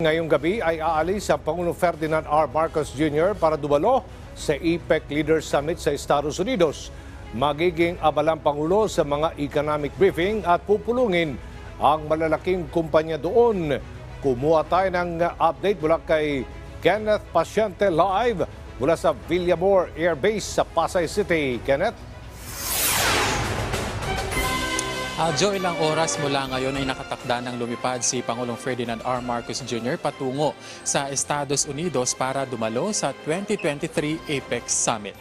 Ngayong gabi ay aalis ang Pangulong Ferdinand R. Marcos Jr. para dumalo sa APEC Leaders Summit sa Estados Unidos. Magiging abalang Pangulo sa mga economic briefing at pupulungin ang malalaking kumpanya doon. Kumuha tayo ng update mula kay Kenneth Paciente live mula sa Villamor Air Base sa Pasay City. Kenneth? Aljo, ilang oras mula ngayon ay nakatakda ng lumipad si Pangulong Ferdinand R. Marcos Jr. patungo sa Estados Unidos para dumalo sa 2023 APEC Summit.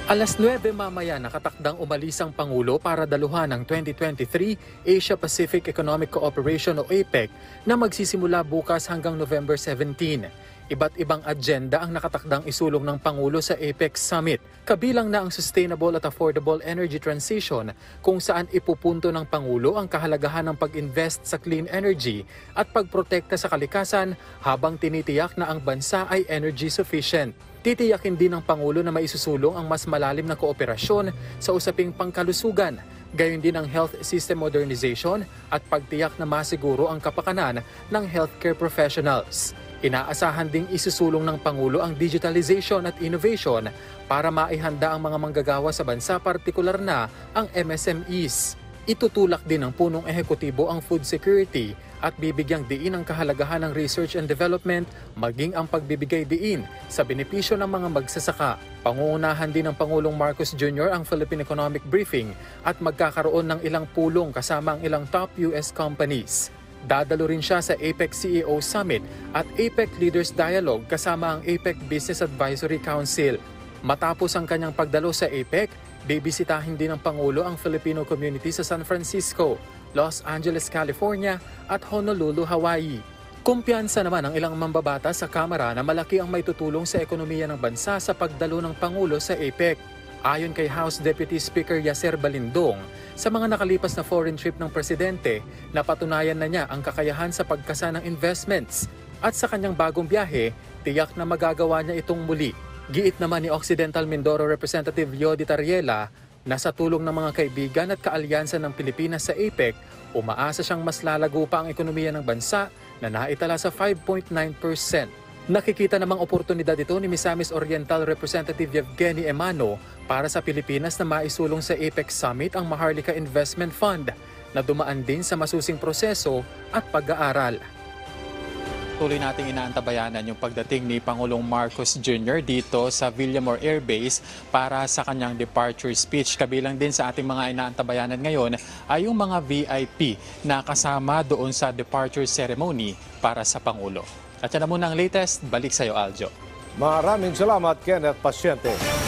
Alas 9 mamaya nakatakdang umalis ang Pangulo para daluhan ng 2023 Asia-Pacific Economic Cooperation o APEC na magsisimula bukas hanggang November 17. Iba't ibang agenda ang nakatakdang isulong ng Pangulo sa APEC Summit. Kabilang na ang sustainable at affordable energy transition kung saan ipupunto ng Pangulo ang kahalagahan ng pag-invest sa clean energy at pagprotekta sa kalikasan habang tinitiyak na ang bansa ay energy sufficient. Titiyakin din ng Pangulo na maisusulong ang mas malalim na kooperasyon sa usaping pangkalusugan, gayon din ang health system modernization at pagtiyak na masiguro ang kapakanan ng healthcare professionals. Inaasahan ding isusulong ng Pangulo ang digitalization at innovation para maihanda ang mga manggagawa sa bansa, partikular na ang MSMEs. Itutulak din ng punong ehekutibo ang food security at bibigyang diin ang kahalagahan ng research and development maging ang pagbibigay diin sa benepisyo ng mga magsasaka. Pangungunahan din ng Pangulong Marcos Jr. ang Philippine Economic Briefing at magkakaroon ng ilang pulong kasama ang ilang top US companies. Dadalo rin siya sa APEC CEO Summit at APEC Leaders Dialogue kasama ang APEC Business Advisory Council. Matapos ang kanyang pagdalo sa APEC, bibisitahin din ng Pangulo ang Filipino community sa San Francisco, Los Angeles, California at Honolulu, Hawaii. Kumpiyansa naman ang ilang mambabata sa Kamara na malaki ang maitutulong sa ekonomiya ng bansa sa pagdalo ng Pangulo sa APEC. Ayon kay House Deputy Speaker Yasser Balindong, sa mga nakalipas na foreign trip ng presidente, napatunayan na niya ang kakayahan sa pagkasa ng investments. At sa kanyang bagong biyahe, tiyak na magagawa niya itong muli. Giit naman ni Occidental Mindoro Representative Yodi Tariela na sa tulong ng mga kaibigan at kaalyansa ng Pilipinas sa APEC, umaasa siyang mas lalago pa ang ekonomiya ng bansa na naitala sa 5.9%. Nakikita namang oportunidad ito ni Misamis Oriental Representative Yevgeny Emano para sa Pilipinas na maisulong sa APEC Summit ang Maharlika Investment Fund na dumaan din sa masusing proseso at pag-aaral. Tuloy nating inaantabayanan yung pagdating ni Pangulong Marcos Jr. dito sa Villamor Air Base para sa kanyang departure speech. Kabilang din sa ating mga inaantabayanan ngayon ay yung mga VIP na kasama doon sa departure ceremony para sa Pangulo. At yan na muna ang latest. Balik sa iyo, Aljo. Maraming salamat, Kenneth Paciente.